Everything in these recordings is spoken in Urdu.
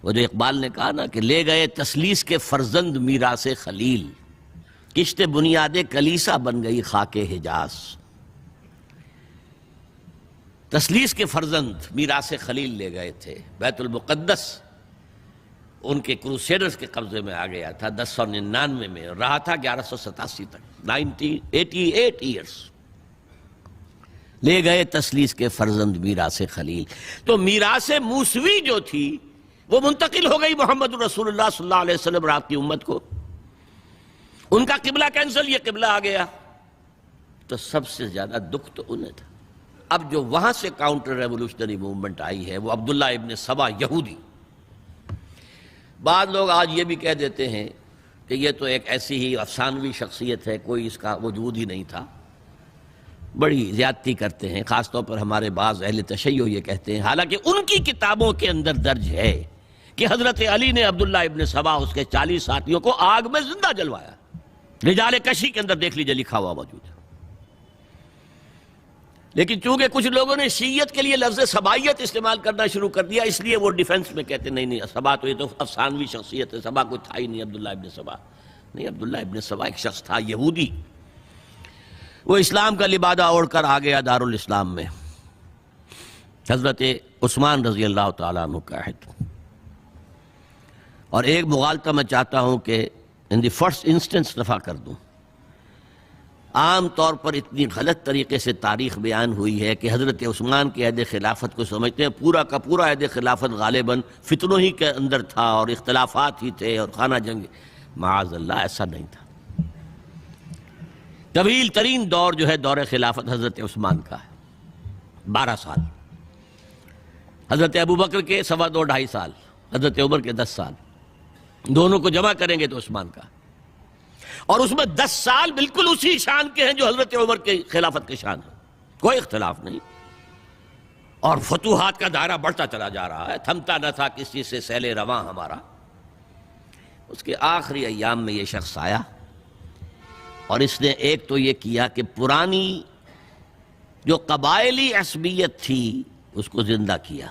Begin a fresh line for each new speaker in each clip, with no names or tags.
وہ جو اقبال نے کہا نا کہ لے گئے تسلیس کے فرزند میراث خلیل، کشت بنیاد کلیسا بن گئی خاک حجاز۔ تسلیس کے فرزند میراث خلیل لے گئے تھے، بیت المقدس ان کے کروسیڈرز کے قبضے میں آ گیا تھا 1099 میں، رہا تھا 1187 تک، 88 ایئرز۔ لے گئے تسلیس کے فرزند میراث خلیل۔ تو میراث موسوی جو تھی وہ منتقل ہو گئی محمد رسول اللہ صلی اللہ علیہ وسلم اور آپ کی امت کو۔ ان کا قبلہ کینسل، یہ قبلہ آ گیا، تو سب سے زیادہ دکھ تو انہیں تھا۔ اب جو وہاں سے کاؤنٹر ریولوشنری موومنٹ آئی ہے وہ عبداللہ ابن سبا یہودی۔ بعض لوگ آج یہ بھی کہہ دیتے ہیں کہ یہ تو ایک ایسی ہی افسانوی شخصیت ہے، کوئی اس کا وجود ہی نہیں تھا۔ بڑی زیادتی کرتے ہیں، خاص طور پر ہمارے بعض اہل تشیع یہ کہتے ہیں، حالانکہ ان کی کتابوں کے اندر درج ہے کہ حضرت علی نے عبداللہ ابن سبا اس کے 40 ساتھیوں کو آگ میں زندہ جلوایا۔ رجال کشی کے اندر دیکھ لیجئے لکھا ہوا موجود ہے۔ لیکن چونکہ کچھ لوگوں نے شیعت کے لیے لفظ سبائیت استعمال کرنا شروع کر دیا، اس لیے وہ ڈیفنس میں کہتے نہیں سبا تو یہ تو افسانوی شخصیت ہے، سبا کوئی تھا ہی نہیں عبداللہ ابن سبا۔ نہیں، عبداللہ ابن سبا ایک شخص تھا یہودی، وہ اسلام کا لبادہ اوڑھ کر آ گیا دارالاسلام میں۔ حضرت عثمان رضی اللہ تعالیٰ عنہ کا عہد۔ اور ایک مغالطہ میں چاہتا ہوں کہ ان دی فرسٹ انسٹنس دفع کر دوں۔ عام طور پر اتنی غلط طریقے سے تاریخ بیان ہوئی ہے کہ حضرت عثمان کے عہد خلافت کو سمجھتے ہیں پورا کا پورا عہد خلافت غالباً فتنوں ہی کے اندر تھا اور اختلافات ہی تھے اور خانہ جنگ۔ معاذ اللہ، ایسا نہیں تھا۔ طویل ترین دور جو ہے دور خلافت حضرت عثمان کا ہے، 12 سال۔ حضرت ابوبکر کے 2.5 سال، حضرت عمر کے 10 سال، دونوں کو جمع کریں گے تو عثمان کا۔ اور اس میں 10 سال بالکل اسی شان کے ہیں جو حضرت عمر کے خلافت کے شان ہیں، کوئی اختلاف نہیں۔ اور فتوحات کا دائرہ بڑھتا چلا جا رہا ہے، تھمتا نہ تھا کسی سے سیل رواں ہمارا۔ اس کے آخری ایام میں یہ شخص آیا اور اس نے ایک تو یہ کیا کہ پرانی جو قبائلی عصبیت تھی اس کو زندہ کیا۔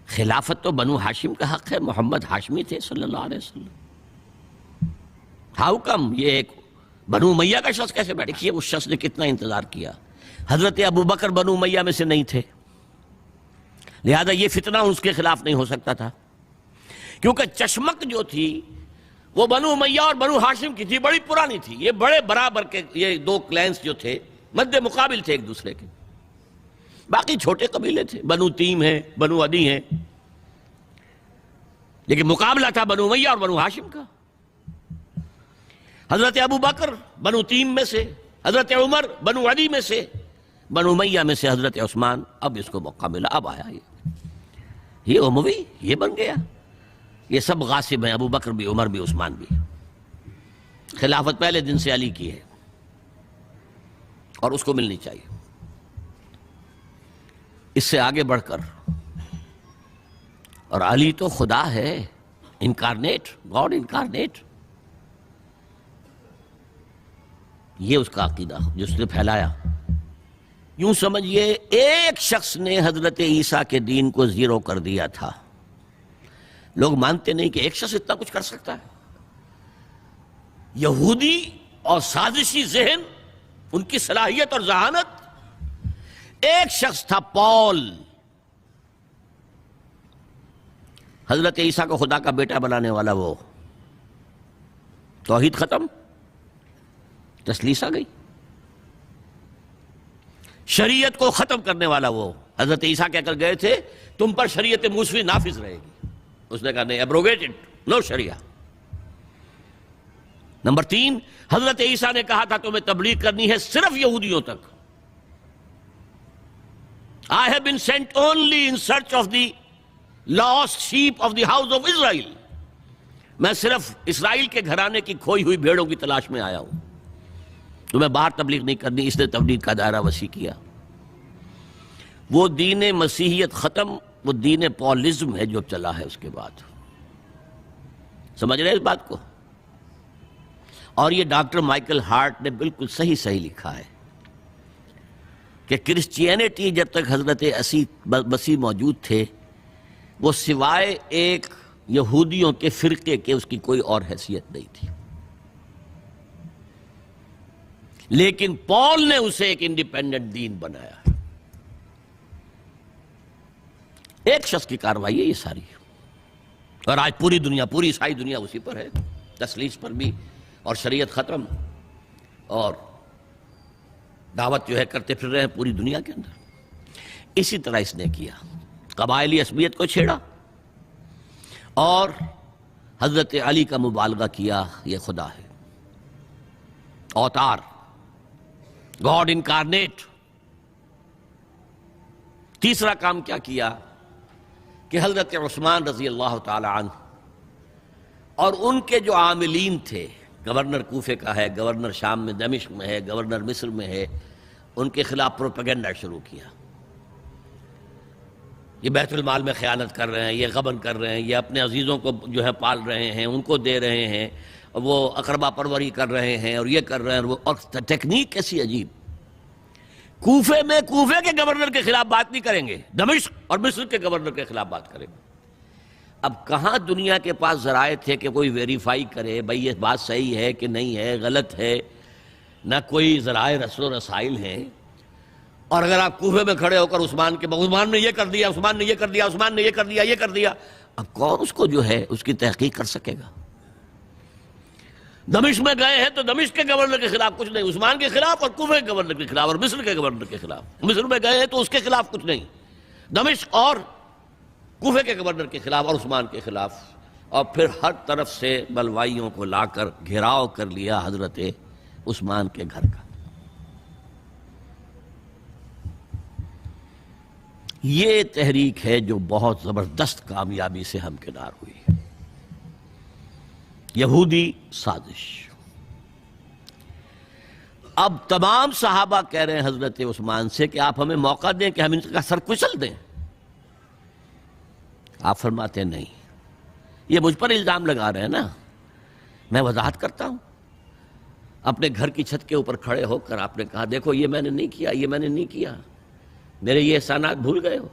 خلافت تو بنو ہاشم کا حق ہے، محمد ہاشمی تھے صلی اللہ علیہ وسلم۔ ہاؤ کم یہ ایک بنو امیہ کا شخص کیسے بیٹھے؟ دیکھیے اس شخص نے کتنا انتظار کیا۔ حضرت ابوبکر بنو امیہ میں سے نہیں تھے، لہذا یہ فتنہ اس کے خلاف نہیں ہو سکتا تھا، کیونکہ چشمک جو تھی وہ بنو امیہ اور بنو ہاشم کی تھی، بڑی پرانی تھی۔ یہ بڑے برابر کے یہ دو کلینس جو تھے مد مقابل تھے ایک دوسرے کے، باقی چھوٹے قبیلے تھے، بنو تیم ہیں، بنو عدی ہیں، لیکن مقابلہ تھا بنو امیہ اور بنو ہاشم کا۔ حضرت ابوبکر بنو تیم میں سے، حضرت عمر بنو عدی میں سے، بنو امیہ میں سے حضرت عثمان۔ اب اس کو موقع ملا، اب آیا یہ اموی، یہ بن گیا۔ یہ سب غاصب ہیں، ابوبکر بھی، عمر بھی، عثمان بھی۔ خلافت پہلے دن سے علی کی ہے اور اس کو ملنی چاہیے۔ اس سے آگے بڑھ کر، اور علی تو خدا ہے، انکارنیٹ، گاڈ انکارنیٹ، یہ اس کا عقیدہ جو اس نے پھیلایا۔ یوں سمجھئے ایک شخص نے حضرت عیسیٰ کے دین کو زیرو کر دیا تھا۔ لوگ مانتے نہیں کہ ایک شخص اتنا کچھ کر سکتا ہے۔ یہودی اور سازشی ذہن، ان کی صلاحیت اور ذہانت۔ ایک شخص تھا پال، حضرت عیسیٰ کو خدا کا بیٹا بنانے والا، وہ توحید ختم، تسلیس آ گئی۔ شریعت کو ختم کرنے والا وہ حضرت عیسیٰ کہہ کر گئے تھے تم پر شریعت موسوی نافذ رہے گی، اس نے کہا نہیں، ایبروگیٹڈ، نو شریعہ۔ نمبر 3، حضرت عیسیٰ نے کہا تھا تمہیں تبلیغ کرنی ہے صرف یہودیوں تک۔ I have been sent only in search of the lost sheep of the house of Israel۔ میں صرف اسرائیل کے گھرانے کی کھوئی ہوئی بھیڑوں کی تلاش میں آیا ہوں، تمہیں باہر تبلیغ نہیں کرنی۔ اس نے تبلیغ کا دائرہ وسیع کیا۔ وہ دین مسیحیت ختم، وہ دین پالزم ہے جو چلا ہے اس کے بعد۔ سمجھ رہے اس بات کو؟ اور یہ ڈاکٹر مائیکل ہارٹ نے بالکل صحیح لکھا ہے کہ کرسچینٹی جب تک حضرت مسیح موجود تھے وہ سوائے ایک یہودیوں کے فرقے کے اس کی کوئی اور حیثیت نہیں تھی، لیکن پال نے اسے ایک انڈیپینڈنٹ دین بنایا۔ ایک شخص کی کارروائی ہے یہ ساری، اور آج پوری دنیا، پوری عیسائی دنیا اسی پر ہے، تسلیس پر بھی، اور شریعت ختم، اور دعوت جو ہے کرتے پھر رہے ہیں پوری دنیا کے اندر۔ اسی طرح اس نے کیا، قبائلی عصبیت کو چھیڑا اور حضرت علی کا مبالغہ کیا یہ خدا ہے، اوتار، گاڈ انکارنیٹ۔ تیسرا کام کیا کیا کہ حضرت عثمان رضی اللہ تعالی عنہ اور ان کے جو عاملین تھے، گورنر کوفے کا ہے، گورنر شام میں دمشق میں ہے، گورنر مصر میں ہے، ان کے خلاف پروپیگنڈا شروع کیا۔ یہ بیت المال میں خیانت کر رہے ہیں، یہ غبن کر رہے ہیں، یہ اپنے عزیزوں کو جو ہے پال رہے ہیں، ان کو دے رہے ہیں، وہ اقربا پروری کر رہے ہیں، اور یہ کر رہے ہیں، اور ٹیکنیک کیسی عجیب۔ کوفے میں کوفے کے گورنر کے خلاف بات نہیں کریں گے، دمشق اور مصر کے گورنر کے خلاف بات کریں گے۔ اب کہاں دنیا کے پاس ذرائع تھے کہ کوئی ویریفائی کرے بھئی یہ بات صحیح ہے کہ نہیں ہے، غلط ہے، نہ کوئی ذرائع رسل و رسائل ہیں۔ اور اگر آپ کوفے میں کھڑے ہو کر عثمان نے یہ کر دیا، عثمان نے یہ کر دیا، عثمان نے یہ کر دیا، یہ کر دیا، اب کون اس کو جو ہے اس کی تحقیق کر سکے گا؟ دمشق میں گئے ہیں تو دمشق کے گورنر کے خلاف کچھ نہیں، عثمان کے خلاف، اور کوفے کے گورنر کے خلاف، اور مصر کے گورنر کے خلاف۔ مصر میں گئے ہیں تو اس کے خلاف کچھ نہیں، دمشق اور کوفے کے گورنر کے خلاف اور عثمان کے خلاف، اور پھر ہر طرف سے بلوائیوں کو لا کر گھیراؤ کر لیا حضرت عثمان کے گھر کا۔ یہ تحریک ہے جو بہت زبردست کامیابی سے ہمکنار ہوئی، یہودی سازش۔ اب تمام صحابہ کہہ رہے ہیں حضرت عثمان سے کہ آپ ہمیں موقع دیں کہ ہم ان کا سر کچل دیں۔ آپ فرماتے ہیں نہیں، یہ مجھ پر الزام لگا رہے ہیں نا، میں وضاحت کرتا ہوں۔ اپنے گھر کی چھت کے اوپر کھڑے ہو کر آپ نے کہا دیکھو یہ میں نے نہیں کیا، یہ میں نے نہیں کیا، میرے یہ احسانات بھول گئے ہو۔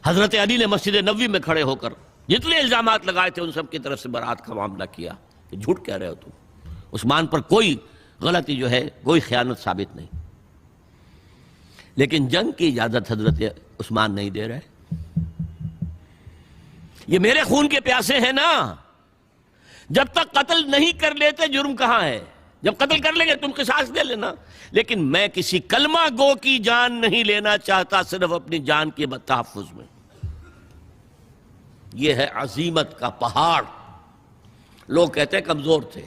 حضرت علی نے مسجد نبوی میں کھڑے ہو کر جتنے الزامات لگائے تھے ان سب کی طرف سے برات کا معاملہ کیا کہ جھوٹ کہہ رہے ہو تم، عثمان پر کوئی غلطی جو ہے، کوئی خیانت ثابت نہیں۔ لیکن جنگ کی اجازت حضرت عثمان نہیں دے رہے۔ یہ میرے خون کے پیاسے ہیں نا، جب تک قتل نہیں کر لیتے جرم کہاں ہے؟ جب قتل کر لیں گے تم قصاص دے لینا، لیکن میں کسی کلمہ گو کی جان نہیں لینا چاہتا، صرف اپنی جان کے تحفظ میں۔ یہ ہے عزیمت کا پہاڑ۔ لوگ کہتے ہیں کمزور تھے،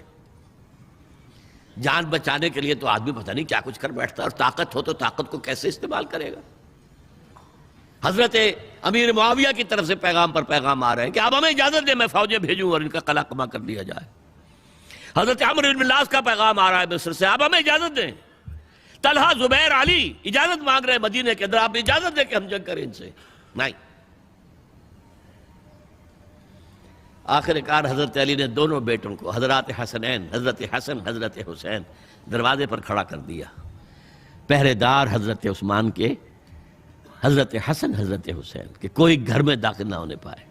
جان بچانے کے لیے تو آدمی پتہ نہیں کیا کچھ کر بیٹھتا ہے، اور طاقت ہو تو طاقت کو کیسے استعمال کرے گا۔ حضرت امیر معاویہ کی طرف سے پیغام پر پیغام آ رہے ہیں کہ آپ ہمیں اجازت دیں میں فوجیں بھیجوں اور ان کا قلع کما کر دیا جائے۔ حضرت عمرو بن العاص کا پیغام آ رہا ہے مصر سے، آپ ہمیں اجازت دیں۔ طلحہ، زبیر، علی اجازت مانگ رہے ہیں مدینے کے اندر، آپ اجازت دیں کہ ہم جنگ کریں ان سے۔ نہیں۔ آخر کار حضرت علی نے دونوں بیٹوں کو، حضرات حسنین، حضرت حسن، حضرت حسین، دروازے پر کھڑا کر دیا۔ پہرے دار حضرت عثمان کے، حضرت حسن، حضرت حسین کہ کوئی گھر میں داخل نہ ہونے پائے۔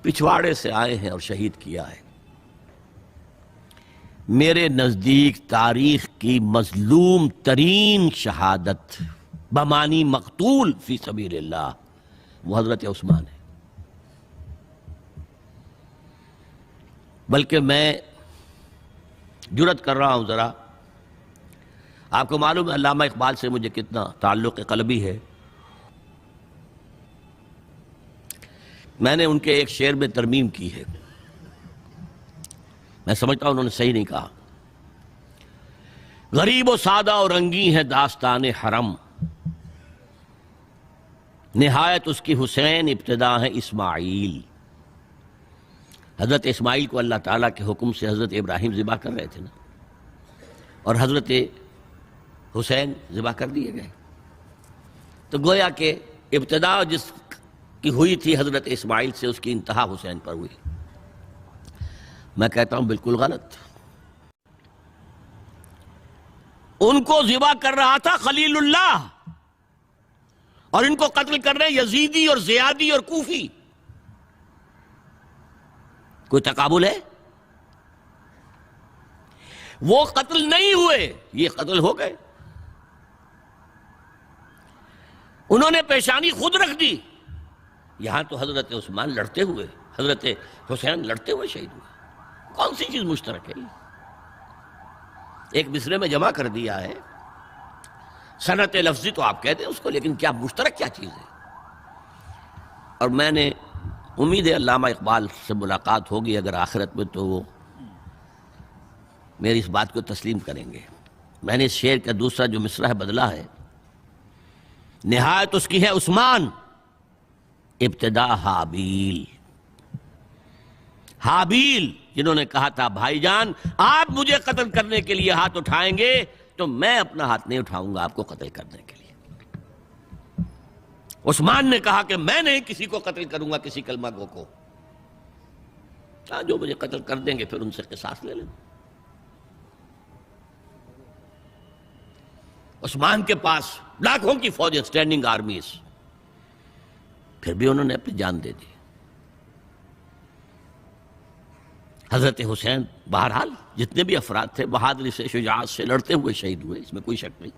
پچھواڑے سے آئے ہیں اور شہید کیا ہے۔ میرے نزدیک تاریخ کی مظلوم ترین شہادت بمانی مقتول فی سبیل اللہ وہ حضرت عثمان ہے۔ بلکہ میں جرات کر رہا ہوں ذرا، آپ کو معلوم ہے علامہ اقبال سے مجھے کتنا تعلق قلبی ہے۔ میں نے ان کے ایک شعر میں ترمیم کی ہے، میں سمجھتا ہوں انہوں نے صحیح نہیں کہا۔ غریب و سادہ اور رنگی ہے داستان حرم، نہایت اس کی حسین، ابتدا ہے اسماعیل۔ حضرت اسماعیل کو اللہ تعالیٰ کے حکم سے حضرت ابراہیم ذبح کر رہے تھے نا، اور حضرت حسین ذبح کر دیے گئے، تو گویا کہ ابتدا جس کی ہوئی تھی حضرت اسماعیل سے، اس کی انتہا حسین پر ہوئی۔ میں کہتا ہوں بالکل غلط۔ ان کو ذبح کر رہا تھا خلیل اللہ، اور ان کو قتل کر رہے ہیں یزیدی اور زیادی اور کوفی. کوئی تقابل ہے؟ وہ قتل نہیں ہوئے، یہ قتل ہو گئے. انہوں نے پیشانی خود رکھ دی. یہاں تو حضرت عثمان لڑتے ہوئے، حضرت حسین لڑتے ہوئے شہید ہوئے. کون سی چیز مشترک ہے؟ ایک مصرے میں جمع کر دیا ہے. صنعت لفظی تو آپ کہتے ہیں اس کو، لیکن کیا مشترک کیا چیز ہے؟ اور میں نے امید ہے علامہ اقبال سے ملاقات ہوگی اگر آخرت میں، تو وہ میری اس بات کو تسلیم کریں گے. میں نے اس شعر کا دوسرا جو مصرع ہے بدلا ہے. نہایت اس کی ہے عثمان، ابتدا حابیل. حابیل جنہوں نے کہا تھا بھائی جان آپ مجھے قتل کرنے کے لیے ہاتھ اٹھائیں گے تو میں اپنا ہاتھ نہیں اٹھاؤں گا آپ کو قتل کرنے کے لیے. عثمان نے کہا کہ میں نہیں کسی کو قتل کروں گا، کسی کلمہ گو کو. جو مجھے قتل کر دیں گے پھر ان سے قصاص لے لیں. عثمان کے پاس لاکھوں کی فوجیں، سٹینڈنگ آرمیز، پھر بھی انہوں نے اپنی جان دے دی. حضرت حسین بہرحال جتنے بھی افراد تھے بہادری سے، شجاعت سے لڑتے ہوئے شہید ہوئے، اس میں کوئی شک نہیں.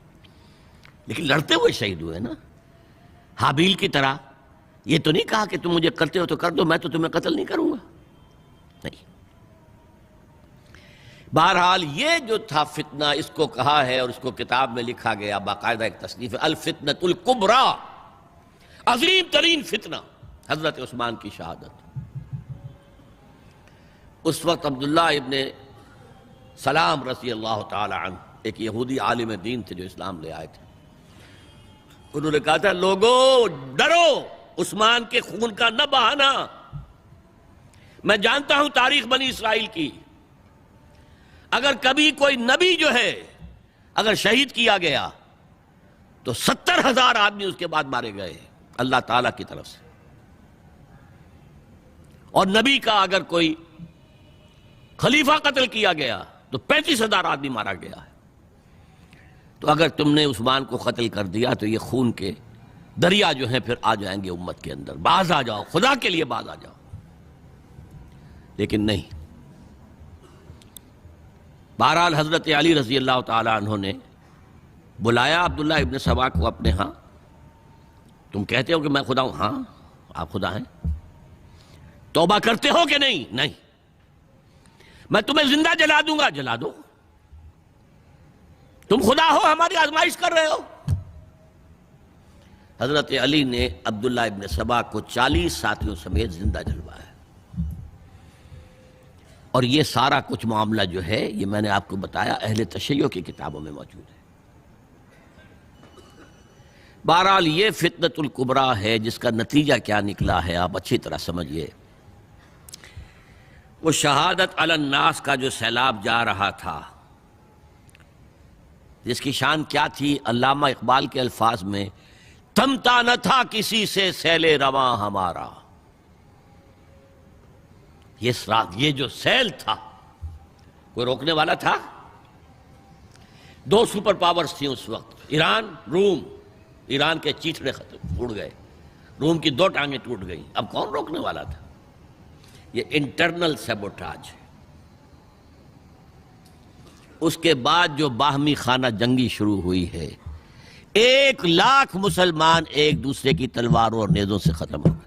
لیکن لڑتے ہوئے شہید ہوئے نا، حابیل کی طرح. یہ تو نہیں کہا کہ تم مجھے کرتے ہو تو کر دو، میں تو تمہیں قتل نہیں کروں گا. نہیں. بہرحال یہ جو تھا فتنہ، اس کو کہا ہے اور اس کو کتاب میں لکھا گیا، باقاعدہ ایک تصنیف ہے، الفتنۃ الکبریٰ، عظیم ترین فتنہ، حضرت عثمان کی شہادت. اس وقت عبداللہ ابن سلام رضی اللہ تعالی عنہ ایک یہودی عالم دین تھے جو اسلام لے آئے تھے. انہوں نے کہا تھا لوگو ڈرو، عثمان کے خون کا نہ بہانا. میں جانتا ہوں تاریخ بنی اسرائیل کی، اگر کبھی کوئی نبی جو ہے اگر شہید کیا گیا تو 70,000 آدمی اس کے بعد مارے گئے اللہ تعالیٰ کی طرف سے. اور نبی کا اگر کوئی خلیفہ قتل کیا گیا تو 35,000 آدمی مارا گیا ہے. تو اگر تم نے عثمان کو قتل کر دیا تو یہ خون کے دریا جو ہیں پھر آ جائیں گے امت کے اندر. باز آ جاؤ، خدا کے لیے باز آ جاؤ. لیکن نہیں. بہرحال حضرت علی رضی اللہ تعالی عنہ نے بلایا عبداللہ ابن سبا کو اپنے ہاں. تم کہتے ہو کہ میں خدا ہوں؟ ہاں آپ خدا ہیں. توبہ کرتے ہو کہ نہیں؟ نہیں. میں تمہیں زندہ جلا دوں گا. جلا دو. تم خدا ہو، ہماری آزمائش کر رہے ہو. حضرت علی نے عبداللہ ابن سبا کو 40 ساتھیوں سمیت زندہ جلوایا. اور یہ سارا کچھ معاملہ جو ہے یہ میں نے آپ کو بتایا اہل تشیع کی کتابوں میں موجود ہے. بہرحال یہ فتنۃ الکبریٰ ہے جس کا نتیجہ کیا نکلا ہے آپ اچھی طرح سمجھیے. وہ شہادت علی الناس کا جو سیلاب جا رہا تھا، جس کی شان کیا تھی، علامہ اقبال کے الفاظ میں تھمتا نہ تھا کسی سے سیل رواں ہمارا. یہ جو سیل تھا کوئی روکنے والا تھا؟ 2 سپر پاورز تھیں اس وقت، ایران، روم. ایران کے چیتڑے ٹوٹ گئے، روم کی 2 ٹانگیں ٹوٹ گئیں. اب کون روکنے والا تھا؟ یہ انٹرنل سیبوٹاج ہے. اس کے بعد جو باہمی خانہ جنگی شروع ہوئی ہے، 1 لاکھ مسلمان ایک دوسرے کی تلواروں اور نیزوں سے ختم ہو گئے.